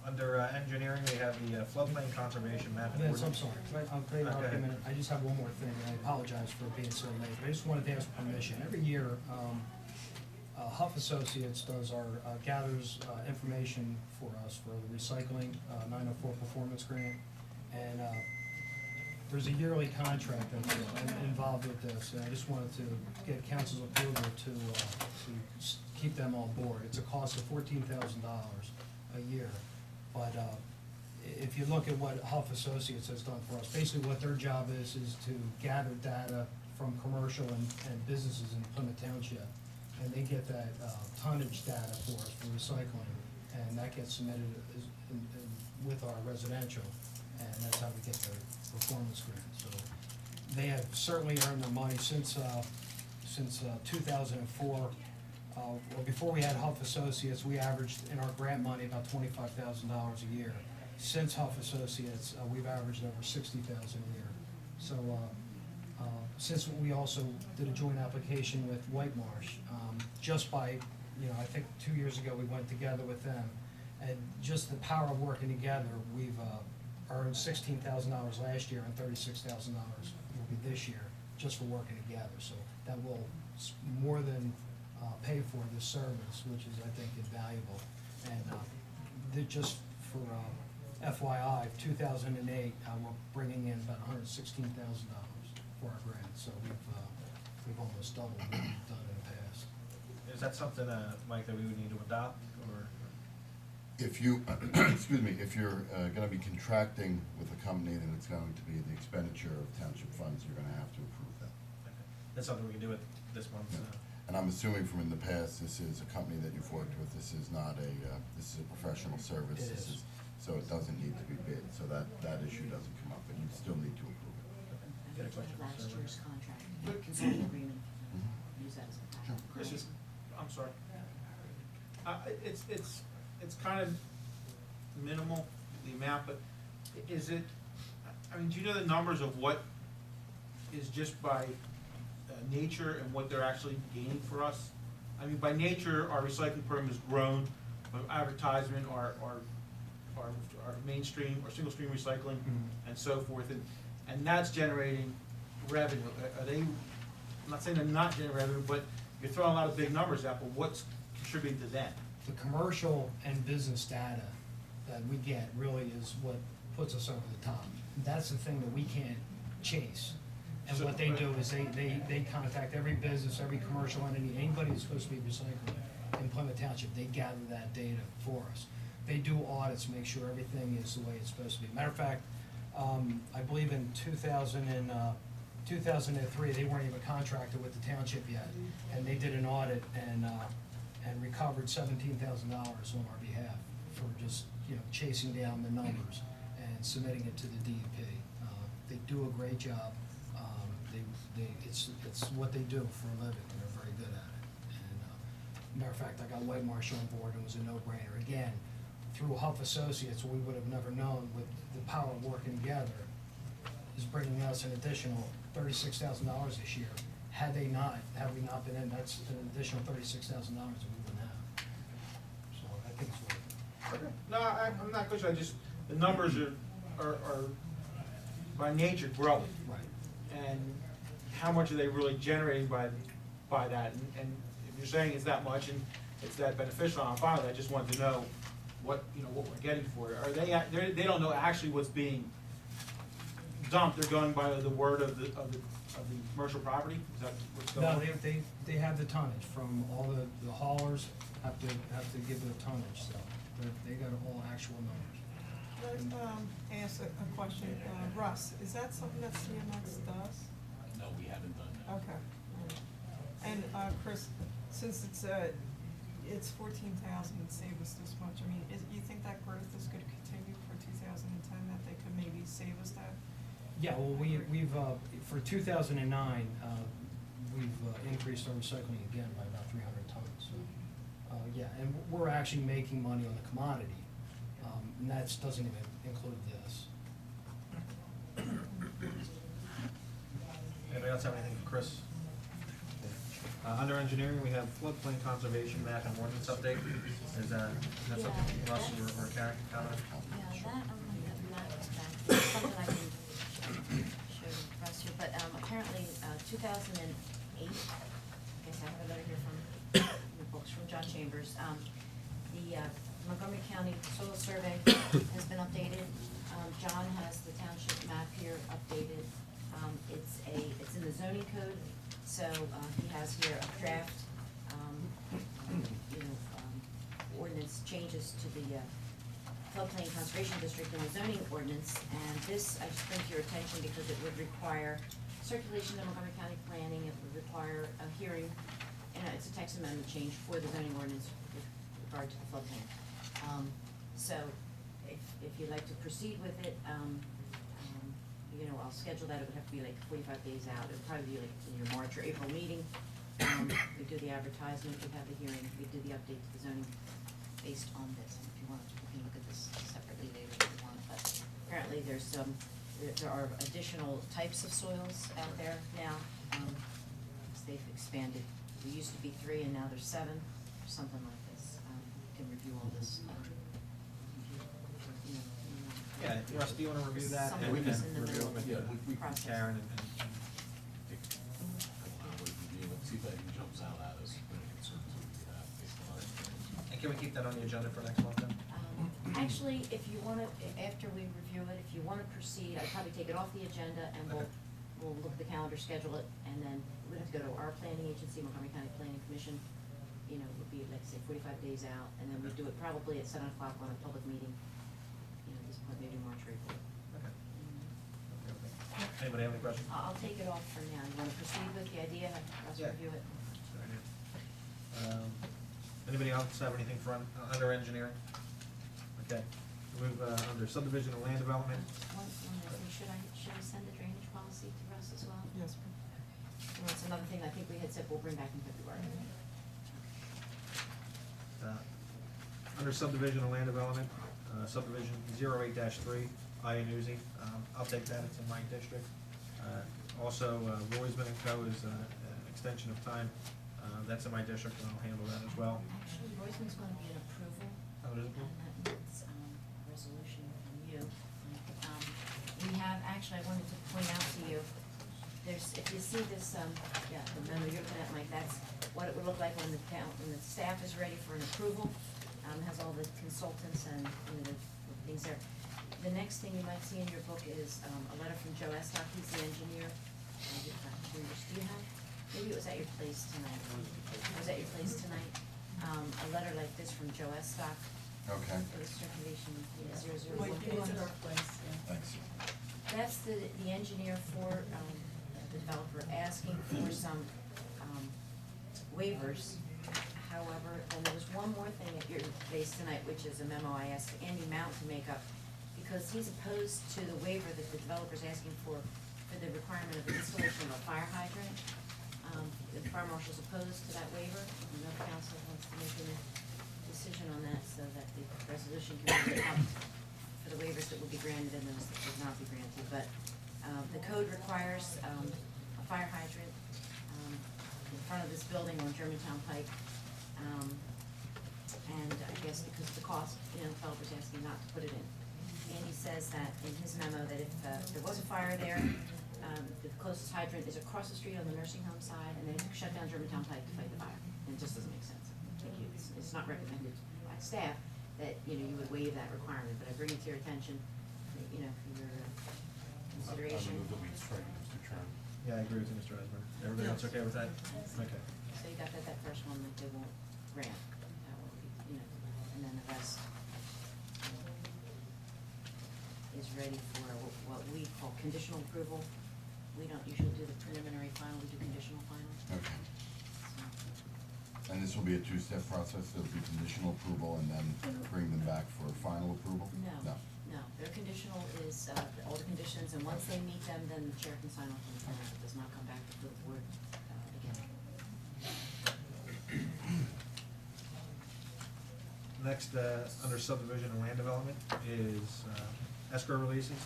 Under engineering, we have the floodplain conservation map. and Vince, I'm ordinance. sorry, I'll tell you Okay. in a minute, I just have one more thing, and I apologize for being so late, but I just wanted to ask permission. Every year, Huff Associates does our, gathers information for us for the recycling, 904 performance grant, and there's a yearly contract involved with this, and I just wanted to get council's approval to keep them on board. It's a cost of $14,000 a year, but if you look at what Huff Associates has done for us, basically what their job is to gather data from commercial and businesses in Plymouth Township, and they get that tonnage data for us for recycling, and that gets submitted with our residential, and that's how we get the performance grant. So they have certainly earned their money since 2004. Well, before we had Huff Associates, we averaged in our grant money about $25,000 a year. Since Huff Associates, we've averaged over $60,000 a year. So since we also did a joint application with White Marsh, just by, I think 2 years ago we went together with them, and just the power of working together, we've earned $16,000 last year and $36,000 will be this year, just for working together. So that will more than pay for this service, which is, I think, invaluable. And just for FYI, 2008, we're bringing in about $116,000 for our grant. So we've almost doubled what we've done in the past. Is that something, Mike, that we would need to adopt, or? If you, excuse me, if you're gonna be contracting with a company, then it's going to be the expenditure of township funds, you're gonna have to approve that. Okay. That's something we can do with this month. And I'm assuming from in the past, this is a company that you've worked with, this is not a, this is a professional service. It This is. So it doesn't need to be bid, so that issue doesn't come up, but you still need to approve it. Get a question? Last year's contract, consent agreement, use that as a pattern. Chris, I'm sorry. It's kind of minimal, the amount, but is it, I mean, do you know the numbers of what is just by nature and what they're actually gaining for us? I mean, by nature, our recycling program has grown, but advertisement, our mainstream, our single stream recycling, and so forth, and that's generating revenue. Are they, I'm not saying they're not generating revenue, but you're throwing a lot of big numbers out, but what's contributing to that? The commercial and business data that we get really is what puts us over the top. That's the thing that we can't chase. And what they do is they contact every business, every commercial entity, anybody that's supposed to be recycling in Plymouth Township, they gather that data for us. They do audits, make sure everything is the way it's supposed to be. Matter of fact, I believe in 2003, they weren't even contracted with the township yet, and they did an audit and recovered $17,000 on our behalf for just chasing down the numbers and submitting it to the DEP. They do a great job. It's what they do for a living, and they're very good at it. And matter of fact, I got White Marsh on board, and it was a no-brainer. Again, through Huff Associates, we would have never known, with the power of working together, is bringing us an additional $36,000 this year. Had we not been in, that's an additional $36,000 that we wouldn't have. So I think it's worth it. Okay. No, I'm not questioning, the numbers are by nature growing. Right. And how much are they really generating by that? And if you're saying it's that much and it's that beneficial, I'm fine with that. I just wanted to know what we're getting for it. Are they don't know actually what's being dumped, they're going by the word of the commercial property? Is that what's going on? No, they have the tonnage from all the haulers have to give the tonnage, so they got all actual numbers. Can I ask a question? Russ, is that something that CMX does? No, we haven't done that. Okay. And Chris, since it's 14,000 and save us this much, I mean, you think that growth is going to continue for 2010, that they could maybe save us that? Yeah, well, we've for 2009, we've increased our recycling again by about 300 tons. So, yeah, and we're actually making money on the commodity, and that doesn't even include this. Anybody else have anything for Chris? Under engineering, we have floodplain conservation map and ordinance update. Is that something Russ or Karen can comment? Yeah, that, I'm not back, something I can show Russ here, but apparently, 2008, I guess I have a letter here from the books from John Chambers. The Montgomery County Soil Survey has been updated. John has the township map here updated. It's in the zoning code, so he has here a draft, ordinance changes to the floodplain conservation district and the zoning ordinance. And this, I just bring to your attention because it would require circulation in Montgomery County planning, it would require a hearing, and it's a text amendment change for the zoning ordinance with regard to the floodplain. So if you'd like to proceed with it, I'll schedule that. It would have to be like 45 days out. It would probably be like in your March or April meeting. We do the advertisement, we have the hearing, we do the update to the zoning based on this. And if you want, you can look at this separately later if you want. But apparently there are additional types of soils out there now. They've expanded. There used to be 3 and now there's 7, or something like this. You can review all this. Yeah, Russ, do you wanna review that? Something And we can that's in the review middle it of with the process. Karen and Review it, see if anything jumps out at us, any concerns that we have based on it. And can we keep that on the agenda for next month then? Actually, if you wanna, after we review it, if you wanna proceed, I'd probably take it off the agenda and Okay. we'll look at the calendar, schedule it, and then we'd have to go to our planning agency, Montgomery County Planning Commission. It would be, like, say, 45 days out, and then we'd do it probably at 7 o'clock on a public meeting. At this point, maybe March or April. Okay. Okay. Anybody have any questions? I'll take it off for now. You wanna proceed with the idea, have us Yeah. review it? Good idea. Anybody else have anything for, under engineering? Okay, we move, under subdivision and land development. One more thing, should I send the drainage policy to Russ as well? Yes, Well, it's another thing I think we had said we'll bring back in February. Under subdivision and land development, subdivision 08-3, Iannuzzi, I'll take that, it's in my district. Also, Roisman and Co. is an extension of time, that's in my district, and I'll handle that as well. Actually, Roseman's gonna be an approval. Oh, it is approved? And that needs, a resolution from you. We have, actually, I wanted to point out to you, if you see this, the memo you're looking at, Mike, that's what it would look like when the staff is ready for an approval. Has all the consultants and, the things there. The next thing you might see in your book is, a letter from Joe Estock, he's the engineer. Do you have, maybe it was at your place tonight. It was at your place tonight. A letter like this from Joe Estock. Okay, For the circulation, 001. Like, it's at our place, yeah. thanks. That's the engineer for, the developer asking for some, waivers. However, and there was one more thing at your place tonight, which is a memo I asked Andy Mount to make up, because he's opposed to the waiver that the developer's asking for the requirement of the installation of a fire hydrant. The fire marshal's opposed to that waiver, and no council wants to make any decision on that, so that the resolution can be out for the waivers that will be granted and those that would not be granted. But, the code requires, a fire hydrant, in front of this building on Germantown Pike. And I guess because of the cost, the developer's asking not to put it in. Andy says that in his memo that if there was a fire there, the closest hydrant is across the street on the nursing home side, and they shut down Germantown Pike to fight the fire. And it just doesn't make sense. I think it's not recommended by staff that, you would waive that requirement, but I bring it to your attention, for your consideration. I move that we strike Mr. Chairman. Yeah, I agree with you, Mr. Esmer. Everybody else okay with that? Okay. So you got that first one that they won't grant, that will be, and then the rest is ready for what we call conditional approval. We don't usually do the preliminary final, we do conditional final. Okay, So, and this will be a two-step process, there'll be conditional approval and then bring them back for final approval? No, their conditional is, all the conditions, and once they meet them, then the chair can sign off on the plan. It does not come back to the board, again. Next, under subdivision and land development is escrow releases.